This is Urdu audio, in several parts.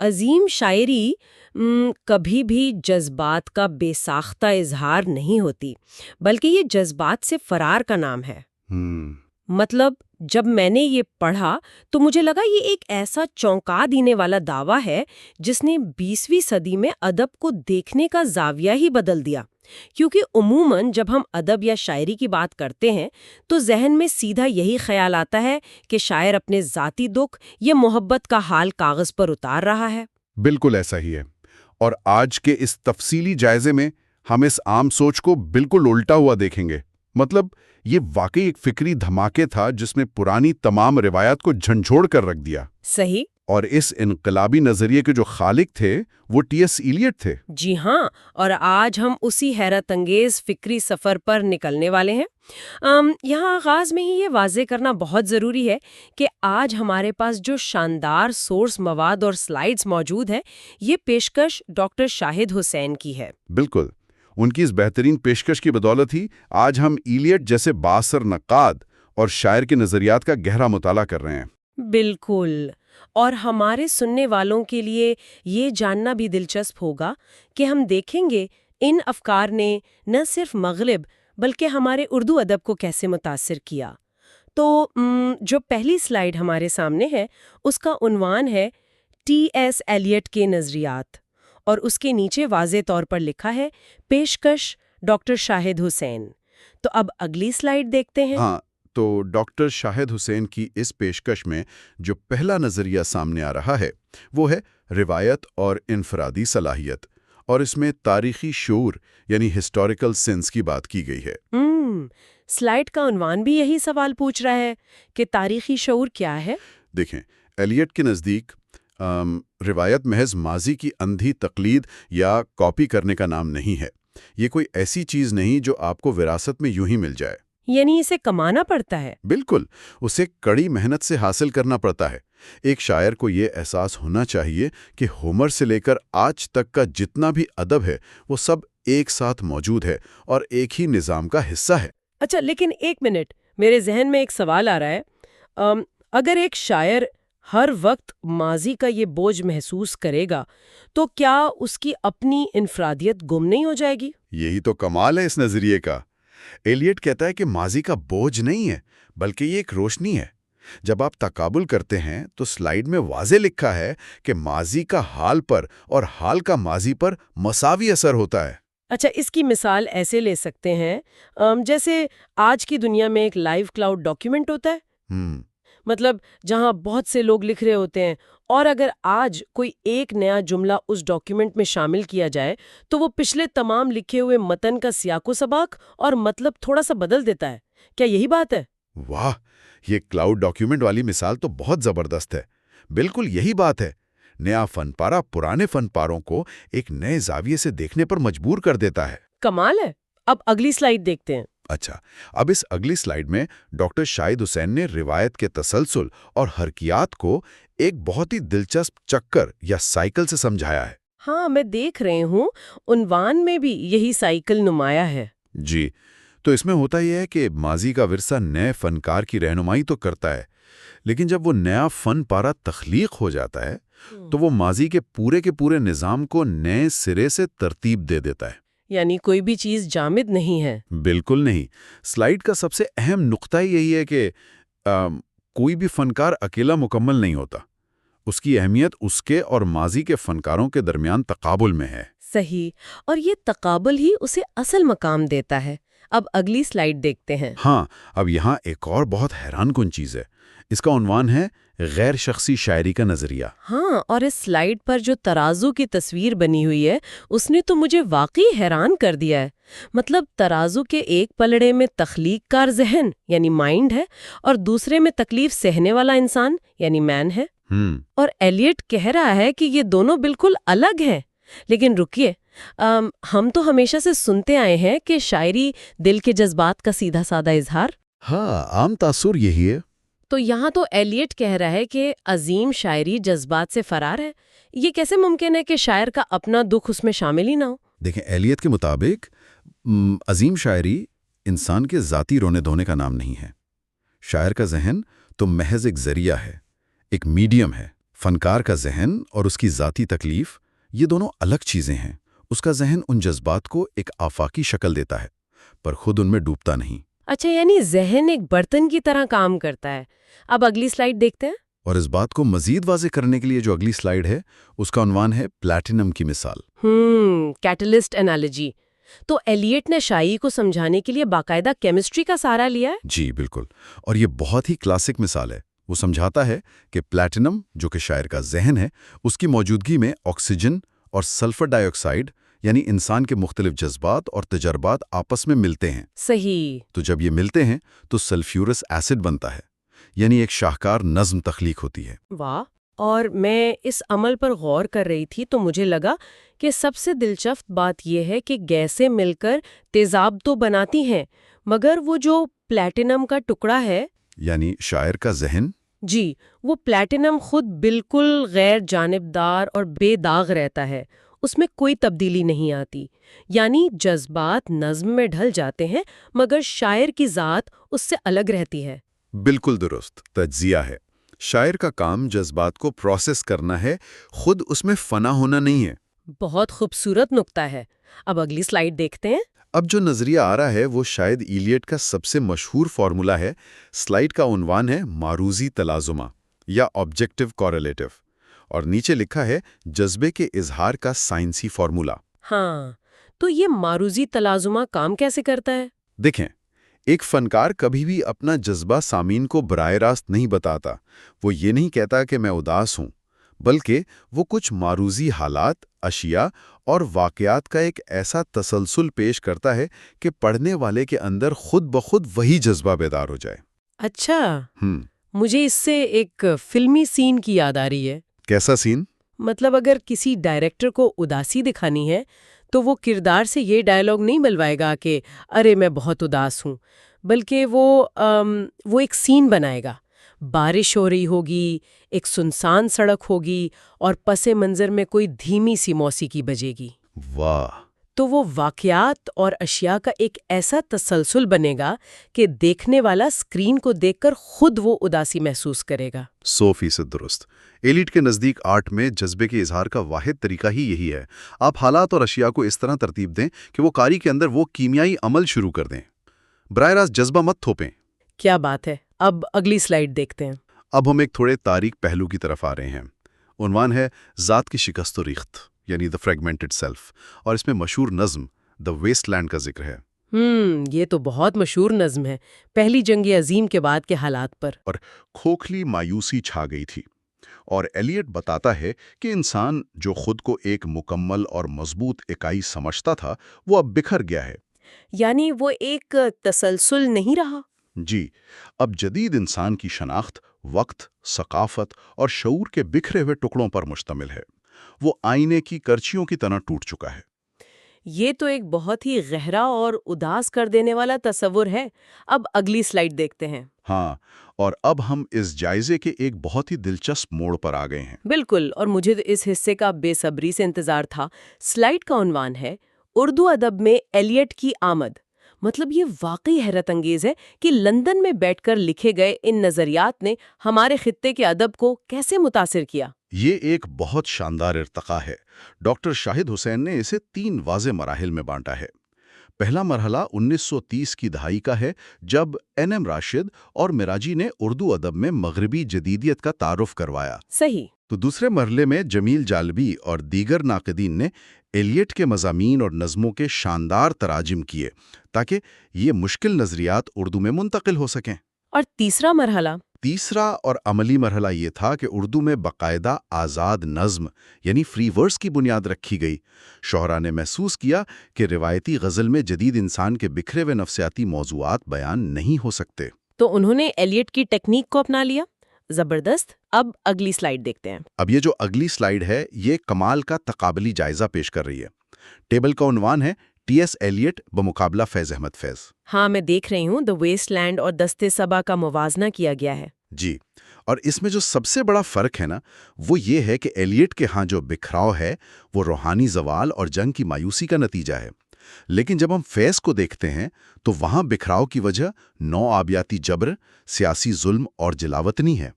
عظیم شاعری کبھی بھی جذبات کا بے ساختہ اظہار نہیں ہوتی، بلکہ یہ جذبات سے فرار کا نام ہے۔ مطلب جب میں نے یہ پڑھا تو مجھے لگا یہ ایک ایسا چونکا دینے والا دعویٰ ہے جس نے 20ویں صدی میں ادب کو دیکھنے کا زاویہ ہی بدل دیا، کیونکہ عموماً جب ہم ادب یا شاعری کی بات کرتے ہیں تو ذہن میں سیدھا یہی خیال آتا ہے کہ شاعر اپنے ذاتی دکھ یا محبت کا حال کاغذ پر اتار رہا ہے۔ بالکل ایسا ہی ہے، اور آج کے اس تفصیلی جائزے میں ہم اس عام سوچ کو بالکل الٹا ہوا دیکھیں گے۔ مطلب یہ واقعی ایک فکری دھماکے تھا جس میں پرانی تمام روایات کو جھنجھوڑ کر رکھ دیا۔ صحیح۔ اور اس انقلابی نظریے کے جو خالق تھے وہ ٹی ایس ایلیٹ تھے۔ جی ہاں، اور آج ہم اسی حیرت انگیز فکری سفر پر نکلنے والے ہیں۔ یہاں آغاز میں ہی یہ واضح کرنا بہت ضروری ہے کہ آج ہمارے پاس جو شاندار سورس مواد اور سلائیڈز موجود ہیں، یہ پیشکش ڈاکٹر شاہد حسین کی ہے۔ بالکل، ان کی اس بہترین پیشکش کی بدولت ہی آج ہم ایلیٹ جیسے بااثر نقاد اور شاعر کے نظریات کا گہرا مطالعہ کر رہے ہیں۔ بالکل، اور ہمارے سننے والوں کے لیے یہ جاننا بھی دلچسپ ہوگا کہ ہم دیکھیں گے ان افکار نے نہ صرف مغرب بلکہ ہمارے اردو ادب کو کیسے متاثر کیا۔ تو جو پہلی سلائیڈ ہمارے سامنے ہے اس کا عنوان ہے ٹی ایس ایلیٹ کے نظریات، اور اس کے نیچے واضح طور پر لکھا ہے پیشکش ڈاکٹر شاہد حسین۔ تو اب اگلی سلائیڈ دیکھتے ہیں۔ ہاں، تو ڈاکٹر شاہد حسین کی اس پیشکش میں جو پہلا نظریہ سامنے آ رہا ہے وہ ہے روایت اور انفرادی صلاحیت، اور اس میں تاریخی شعور یعنی ہسٹوریکل سینس کی بات کی گئی ہے۔ سلائیڈ کا عنوان بھی یہی سوال پوچھ رہا ہے کہ تاریخی شعور کیا ہے؟ دیکھیں، ایلیٹ کے نزدیک روایت محض ماضی کی اندھی تقلید یا کاپی کرنے کا نام نہیں ہے۔ یہ کوئی ایسی چیز نہیں جو آپ کو وراثت میں یوں ہی مل جائے، یعنی اسے کمانا پڑتا ہے۔ بالکل، اسے کڑی محنت سے حاصل کرنا پڑتا ہے۔ ایک شاعر کو یہ احساس ہونا چاہیے کہ ہومر سے لے کر آج تک کا جتنا بھی ادب ہے وہ سب ایک ساتھ موجود ہے اور ایک ہی نظام کا حصہ ہے۔ اچھا، لیکن ایک منٹ، میرے ذہن میں ایک سوال آ رہا ہے۔ اگر ایک شاعر ہر وقت ماضی کا یہ بوجھ محسوس کرے گا تو کیا اس کی اپنی انفرادیت گم نہیں ہو جائے گی؟ یہی تو کمال ہے اس نظریے کا۔ ایلیٹ کہتا ہے کہ ماضی کا بوجھ نہیں ہے بلکہ یہ ایک روشنی ہے۔ جب آپ تقابل کرتے ہیں تو سلائیڈ میں واضح لکھا ہے کہ ماضی کا حال پر اور حال کا ماضی پر مساوی اثر ہوتا ہے۔ اچھا، اس کی مثال ایسے لے سکتے ہیں جیسے آج کی دنیا میں ایک لائیو کلاؤڈ ڈاکیومنٹ ہوتا ہے، مطلب جہاں بہت سے لوگ لکھ رہے ہوتے ہیں، اور اگر آج کوئی ایک نیا جملہ اس ڈاکیومنٹ میں شامل کیا جائے تو وہ پچھلے تمام لکھے ہوئے متن کا سیاق و سباق اور مطلب تھوڑا سا بدل دیتا ہے۔ کیا یہی بات ہے؟ واہ، یہ کلاؤڈ ڈاکیومنٹ والی مثال تو بہت زبردست ہے۔ بالکل یہی بات ہے۔ نیا فن پارہ پرانے فن پاروں کو ایک نئے زاویے سے دیکھنے پر مجبور کر دیتا ہے۔ کمال ہے۔ اب اگلی سلائیڈ دیکھتے ہیں۔ اچھا، اب اس اگلی سلائیڈ میں ڈاکٹر شاہد حسین نے روایت کے تسلسل اور حرکیات کو ایک بہت ہی دلچسپ چکر یا سائیکل سے سمجھایا ہے۔ ہاں، میں دیکھ رہی ہوں، عنوان میں بھی یہی سائیکل نمایاں ہے۔ جی، تو اس میں ہوتا یہ ہے کہ ماضی کا ورثہ نئے فنکار کی رہنمائی تو کرتا ہے، لیکن جب وہ نیا فن پارہ تخلیق ہو جاتا ہے تو وہ ماضی کے پورے نظام کو نئے سرے سے ترتیب دے دیتا ہے۔ یعنی کوئی بھی چیز جامد نہیں ہے۔ بالکل نہیں۔ سلائیڈ کا سب سے اہم نقطہ یہی ہے کہ کوئی بھی فنکار اکیلا مکمل نہیں ہوتا۔ اس کی اہمیت اس کے اور ماضی کے فنکاروں کے درمیان تقابل میں ہے۔ صحیح، اور یہ تقابل ہی اسے اصل مقام دیتا ہے۔ اب اگلی سلائیڈ دیکھتے ہیں۔ ہاں، اب یہاں ایک اور بہت حیران کن چیز ہے۔ اس کا عنوان ہے غیر شخصی شاعری کا نظریہ۔ ہاں، اور اس سلائیڈ پر جو ترازو کی تصویر بنی ہوئی ہے اس نے تو مجھے واقعی حیران کر دیا ہے۔ مطلب ترازو کے ایک پلڑے میں تخلیق کار ذہن یعنی مائنڈ ہے اور دوسرے میں تکلیف سہنے والا انسان یعنی مین ہے۔ اور ایلیٹ کہہ رہا ہے کہ یہ دونوں بالکل الگ ہیں۔ لیکن رکیے، ہم تو ہمیشہ سے سنتے آئے ہیں کہ شاعری دل کے جذبات کا سیدھا سادہ اظہار۔ ہاں، عام تاثر یہی ہے۔ تو یہاں تو ایلیٹ کہہ رہا ہے کہ عظیم شاعری جذبات سے فرار ہے۔ یہ کیسے ممکن ہے کہ شاعر کا اپنا دکھ اس میں شامل ہی نہ ہو؟ دیکھیں، ایلیٹ کے مطابق عظیم شاعری انسان کے ذاتی رونے دھونے کا نام نہیں ہے۔ شاعر کا ذہن تو محض ایک ذریعہ ہے، ایک میڈیم ہے۔ فنکار کا ذہن اور اس کی ذاتی تکلیف یہ دونوں الگ چیزیں ہیں۔ اس کا ذہن ان جذبات کو ایک آفاقی شکل دیتا ہے، پر خود ان میں ڈوبتا نہیں۔ اچھا، یعنی ذہن ایک برتن کی طرح کام کرتا ہے۔ اب اگلی سلائیڈ دیکھتے ہیں۔ اور اس بات کو مزید واضح کرنے کے لیے جو اگلی سلائیڈ ہے اس کا عنوان ہے پلیٹینم کی مثال۔ Catalyst analogy. تو ایلیٹ نے شائی کو سمجھانے کے لیے باقاعدہ کیمسٹری کا سہارا لیا ہے؟ جی بالکل، اور یہ بہت ہی کلاسک مثال ہے۔ وہ سمجھاتا ہے کہ پلیٹینم، جو کہ شاعر کا ذہن ہے، اس کی موجودگی میں آکسیجن اور سلفر ڈائی آکسائڈ یعنی انسان کے مختلف جذبات اور تجربات آپس میں ملتے ہیں۔ صحیح۔ تو جب یہ ملتے ہیں تو سلفیورس ایسڈ بنتا ہے، یعنی ایک شاہکار نظم تخلیق ہوتی ہے۔ واہ! اور میں اس عمل پر غور کر رہی تھی تو مجھے لگا کہ سب سے دلچسپ بات یہ ہے کہ گیسیں مل کر تیزاب تو بناتی ہیں، مگر وہ جو پلیٹینم کا ٹکڑا ہے، یعنی شاعر کا ذہن، جی، وہ پلیٹینم خود بالکل غیر جانبدار اور بے داغ رہتا ہے۔ اس میں کوئی تبدیلی نہیں آتی، یعنی جذبات نظم میں ڈھل جاتے ہیں مگر شاعر کی ذات اس سے الگ رہتی ہے۔ بالکل درست تجزیہ ہے۔ شاعر کا کام جذبات کو پروسیس کرنا ہے، خود اس میں فنا ہونا نہیں ہے۔ بہت خوبصورت نقطہ ہے۔ اب اگلی سلائیڈ دیکھتے ہیں۔ اب جو نظریہ آ رہا ہے وہ شاید ایلیٹ کا سب سے مشہور فارمولا ہے۔ سلائیڈ کا عنوان ہے معروضی تلازمہ یا آبجیکٹیو کوریلیٹو، اور نیچے لکھا ہے جذبے کے اظہار کا سائنسی فارمولا۔ ہاں، تو یہ معروضی تلازمہ کام کیسے کرتا ہے؟ دیکھیں، ایک فنکار کبھی بھی اپنا جذبہ سامعین کو براہ راست نہیں بتاتا۔ وہ یہ نہیں کہتا کہ میں اداس ہوں، بلکہ وہ کچھ معروضی حالات، اشیاء اور واقعات کا ایک ایسا تسلسل پیش کرتا ہے کہ پڑھنے والے کے اندر خود بخود وہی جذبہ بیدار ہو جائے۔ اچھا، مجھے اس سے ایک فلمی سین کی یاد آ رہی ہے۔ کیسا سین؟ مطلب اگر کسی ڈائریکٹر کو اداسی دکھانی ہے تو وہ کردار سے یہ ڈائلاگ نہیں ملوائے گا کہ ارے میں بہت اداس ہوں، بلکہ وہ ایک سین بنائے گا۔ بارش ہو رہی ہوگی، ایک سنسان سڑک ہوگی اور پس منظر میں کوئی دھیمی سی موسیقی بجے گی۔ واہ! تو وہ واقعات اور اشیاء کا ایک ایسا تسلسل بنے گا کہ دیکھنے والا اسکرین کو دیکھ کر خود وہ اداسی محسوس کرے گا۔ 100% درست۔ ایلیٹ کے نزدیک آرٹ میں جذبے کے اظہار کا واحد طریقہ ہی یہی ہے۔ آپ حالات اور اشیاء کو اس طرح ترتیب دیں کہ وہ قاری کے اندر وہ کیمیائی عمل شروع کر دیں۔ براہ راست جذبہ مت تھوپیں۔ کیا بات ہے! اب اگلی سلائیڈ دیکھتے ہیں۔ اب ہم ایک تھوڑے تاریک پہلو کی طرف آ رہے ہیں۔ عنوان ہے ذات کی شکست و ریخت، یعنی دا فریگمنٹڈ سیلف، اور اس میں مشہور نظم دا ویسٹ لینڈ کا ذکر ہے۔ یہ تو بہت مشہور نظم ہے، پہلی جنگ عظیم کے بعد کے حالات پر۔ اور کھوکھلی مایوسی چھا گئی تھی، اور ایلیٹ بتاتا ہے کہ انسان جو خود کو ایک مکمل اور مضبوط اکائی سمجھتا تھا وہ اب بکھر گیا ہے۔ یعنی وہ ایک تسلسل نہیں رہا۔ جی، اب جدید انسان کی شناخت وقت، ثقافت اور شعور کے بکھرے ہوئے ٹکڑوں پر مشتمل ہے۔ وہ آئینے کی کرچیوں کی طرح ٹوٹ چکا ہے۔ یہ تو ایک بہت ہی گہرا اور اداس کر دینے والا تصور ہے۔ اب اگلی سلائیڈ دیکھتے ہیں۔ ہاں، اور اب ہم اس جائزے کے ایک بہت ہی دلچسپ موڑ پر آ گئے ہیں۔ بالکل، اور مجھے اس حصے کا بے صبری سے انتظار تھا۔ سلائیڈ کا عنوان ہے اردو ادب میں ایلیٹ کی آمد۔ مطلب یہ واقعی حیرت انگیز ہے کہ لندن میں بیٹھ کر لکھے گئے ان نظریات نے ہمارے خطے کے ادب کو کیسے متاثر کیا۔ یہ ایک بہت شاندار ارتقاء ہے۔ ڈاکٹر شاہد حسین نے اسے 3 واضح مراحل میں بانٹا ہے۔ پہلا مرحلہ 1930 کی دہائی کا ہے، جب این راشد اور مراجی نے اردو ادب میں مغربی جدیدیت کا تعارف کروایا۔ صحیح۔ تو دوسرے مرحلے میں جمیل جالبی اور دیگر ناقدین نے ایلیٹ کے مضامین اور نظموں کے شاندار تراجم کیے تاکہ یہ مشکل نظریات اردو میں منتقل ہو سکیں۔ اور تیسرا اور عملی مرحلہ یہ تھا کہ اردو میں باقاعدہ آزاد نظم یعنی فری ورس کی بنیاد رکھی گئی۔ شعراء نے محسوس کیا کہ روایتی غزل میں جدید انسان کے بکھرے ہوئے نفسیاتی موضوعات بیان نہیں ہو سکتے۔ تو انہوں نے ایلیٹ کی ٹیکنیک کو اپنا لیا۔ زبردست۔ اب اگلی سلائیڈ دیکھتے ہیں۔ اب یہ جو اگلی سلائیڈ ہے یہ کمال کا تقابلی جائزہ پیش کر رہی ہے۔ ٹیبل کا عنوان ہے ٹی ایس ایلیٹ بمقابلہ فیض احمد فیض۔ ہاں، میں دیکھ رہی ہوں، دا ویسٹ لینڈ اور دستے صبا کا موازنہ کیا گیا ہے۔ جی، اور اس میں جو سب سے بڑا فرق ہے نا وہ یہ ہے کہ ایلیٹ کے ہاں جو بکھراؤ ہے وہ روحانی زوال اور جنگ کی مایوسی کا نتیجہ ہے، لیکن جب ہم فیض کو دیکھتے ہیں تو وہاں بکھراؤ کی وجہ نو آبیاتی جبر، سیاسی ظلم اور جلاوطنی ہے۔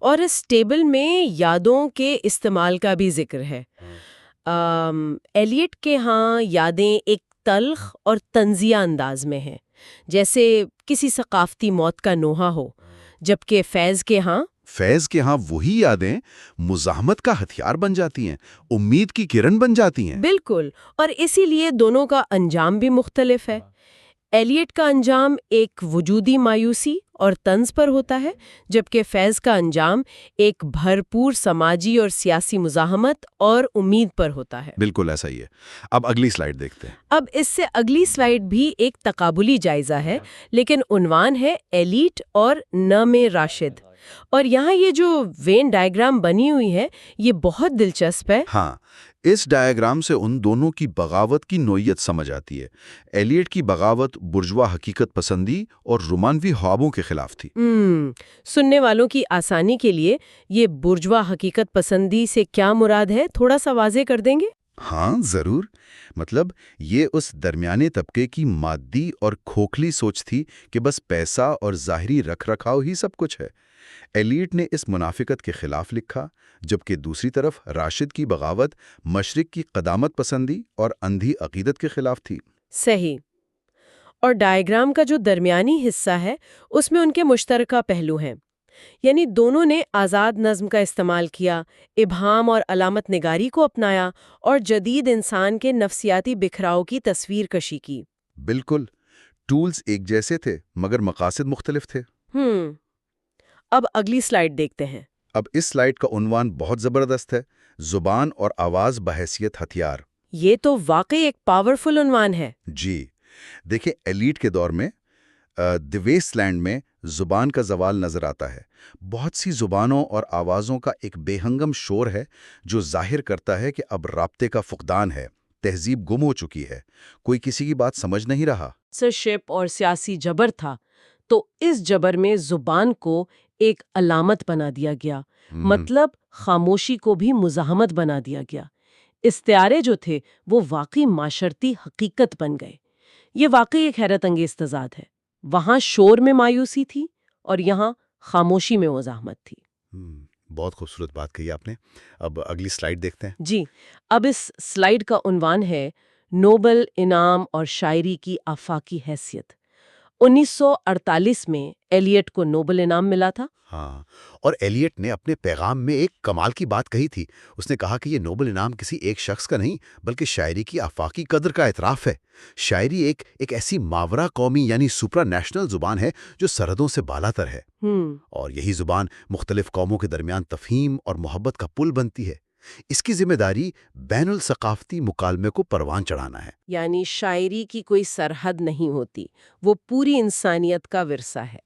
اور اس ٹیبل میں یادوں کے استعمال کا بھی ذکر ہے۔ ایلیٹ کے ہاں یادیں ایک تلخ اور طنزیہ انداز میں ہیں، جیسے کسی ثقافتی موت کا نوحہ ہو، جبکہ فیض کے ہاں وہی یادیں مزاحمت کا ہتھیار بن جاتی ہیں، امید کی کرن بن جاتی ہیں۔ بالکل، اور اسی لیے دونوں کا انجام بھی مختلف ہے۔ ایلیٹ کا انجام ایک وجودی مایوسی اور طنز پر ہوتا ہے، جبکہ فیض کا انجام ایک بھرپور سماجی اور سیاسی مزاحمت اور امید پر ہوتا ہے۔ بالکل ایسا ہی ہے۔ اب اگلی سلائیڈ دیکھتے ہیں۔ اب اس سے اگلی سلائیڈ بھی ایک تقابلی جائزہ ہے، لیکن عنوان ہے ایلیٹ اور نام راشد۔ اور یہاں یہ جو وین ڈائیگرام بنی ہوئی ہے یہ بہت دلچسپ ہے۔ ہاں، اس ڈائیگرام سے ان دونوں کی بغاوت کی نوعیت سمجھ آتی ہے۔ ایلیٹ کی بغاوت برجوا حقیقت پسندی اور رومانوی خوابوں کے خلاف تھی۔ سننے والوں کی آسانی کے لیے یہ برجوا حقیقت پسندی سے کیا مراد ہے تھوڑا سا واضح کر دیں گے؟ ہاں ضرور، مطلب یہ اس درمیانے طبقے کی مادی اور کھوکھلی سوچ تھی کہ بس پیسہ اور ظاہری رکھ رکھاؤ ہی سب کچھ ہے۔ ایلیٹ نے اس منافقت کے خلاف لکھا، جبکہ دوسری طرف راشد کی بغاوت مشرق کی قدامت پسندی اور اندھی عقیدت کے خلاف تھی۔ صحیح۔ اور ڈائیگرام کا جو درمیانی حصہ ہے اس میں ان کے مشترکہ پہلو ہیں، یعنی دونوں نے آزاد نظم کا استعمال کیا، ابہام اور علامت نگاری کو اپنایا اور جدید انسان کے نفسیاتی بکھراؤ کی تصویر کشی کی۔ بالکل، ٹولز ایک جیسے تھے مگر مقاصد مختلف تھے۔ اب اگلی سلائیڈ دیکھتے ہیں۔ اب اس سلائیڈ کا عنوان بہت زبردست ہے، زبان اور آواز بحیثیت ہتھیار۔ یہ تو واقعی ایک پاورفل عنوان ہے۔ جی، دیکھیں ایلیٹ کے دور میں دی ویسٹ لینڈ میں زبان کا زوال نظر آتا ہے۔ بہت سی زبانوں اور آوازوں کا ایک بے ہنگم شور ہے جو ظاہر کرتا ہے کہ اب رابطے کا فقدان ہے، تہذیب گم ہو چکی ہے، کوئی کسی کی بات سمجھ نہیں رہا۔ سرشپ اور سیاسی جبر تھا، تو اس جبر میں زبان کو ایک علامت بنا دیا گیا، مطلب خاموشی کو بھی مزاحمت بنا دیا گیا۔ استعارے جو تھے وہ واقعی معاشرتی حقیقت بن گئے۔ یہ واقعی ایک حیرت انگیز تضاد ہے، وہاں شور میں مایوسی تھی اور یہاں خاموشی میں مزاحمت تھی۔ بہت خوبصورت بات کہی آپ نے۔ اب اگلی سلائیڈ دیکھتے ہیں۔ جی، اب اس سلائیڈ کا عنوان ہے نوبل انعام اور شاعری کی آفاقی حیثیت۔ 1948 میں ایلیٹ کو نوبل انعام ملا تھا۔ ہاں، اور ایلیٹ نے اپنے پیغام میں ایک کمال کی بات کہی تھی۔ اس نے کہا کہ یہ نوبل انعام کسی ایک شخص کا نہیں بلکہ شاعری کی آفاقی قدر کا اعتراف ہے۔ شاعری ایک ایسی ماورا قومی یعنی سپرا نیشنل زبان ہے جو سرحدوں سے بالاتر ہے، اور یہی زبان مختلف قوموں کے درمیان تفہیم اور محبت کا پل بنتی ہے۔ اس کی ذمہ داری بین الثقافتی مکالمے کو پروان چڑھانا ہے۔ یعنی شاعری کی کوئی سرحد نہیں ہوتی، وہ پوری انسانیت کا ورثہ ہے۔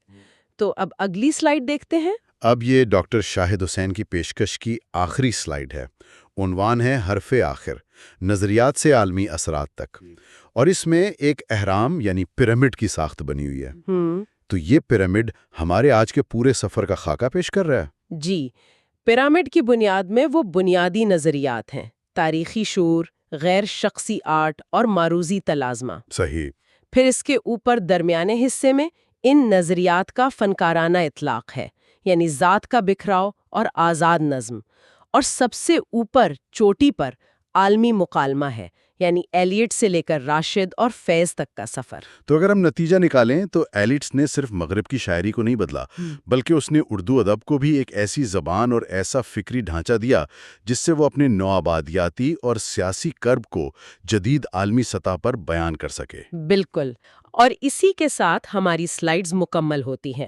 تو اب اگلی سلائیڈ دیکھتے ہیں۔ اب یہ ڈاکٹر شاہد حسین کی پیشکش کی آخری سلائیڈ ہے۔ عنوان ہے حرف آخر، نظریات سے عالمی اثرات تک، اور اس میں ایک اہرام یعنی پیرامڈ کی ساخت بنی ہوئی ہے۔ تو یہ پیرامڈ ہمارے آج کے پورے سفر کا خاکہ پیش کر رہا ہے۔ جی، پیرامڈ کی بنیاد میں وہ بنیادی نظریات ہیں: تاریخی شعور، غیر شخصی آرٹ اور معروضی تلازمہ۔ صحیح۔ پھر اس کے اوپر درمیانے حصے میں ان نظریات کا فنکارانہ اطلاق ہے، یعنی ذات کا بکھراؤ اور آزاد نظم، اور سب سے اوپر چوٹی پر عالمی مکالمہ ہے، یعنی ایلیٹ سے لے کر راشد اور فیض تک کا سفر۔ تو اگر ہم نتیجہ نکالیں تو ایلیٹس نے صرف مغرب کی شاعری کو نہیں بدلا، بلکہ اس نے اردو ادب کو بھی ایک ایسی زبان اور ایسا فکری ڈھانچہ دیا جس سے وہ اپنے نوآبادیاتی اور سیاسی کرب کو جدید عالمی سطح پر بیان کر سکے۔ بالکل، اور اسی کے ساتھ ہماری سلائیڈز مکمل ہوتی ہیں۔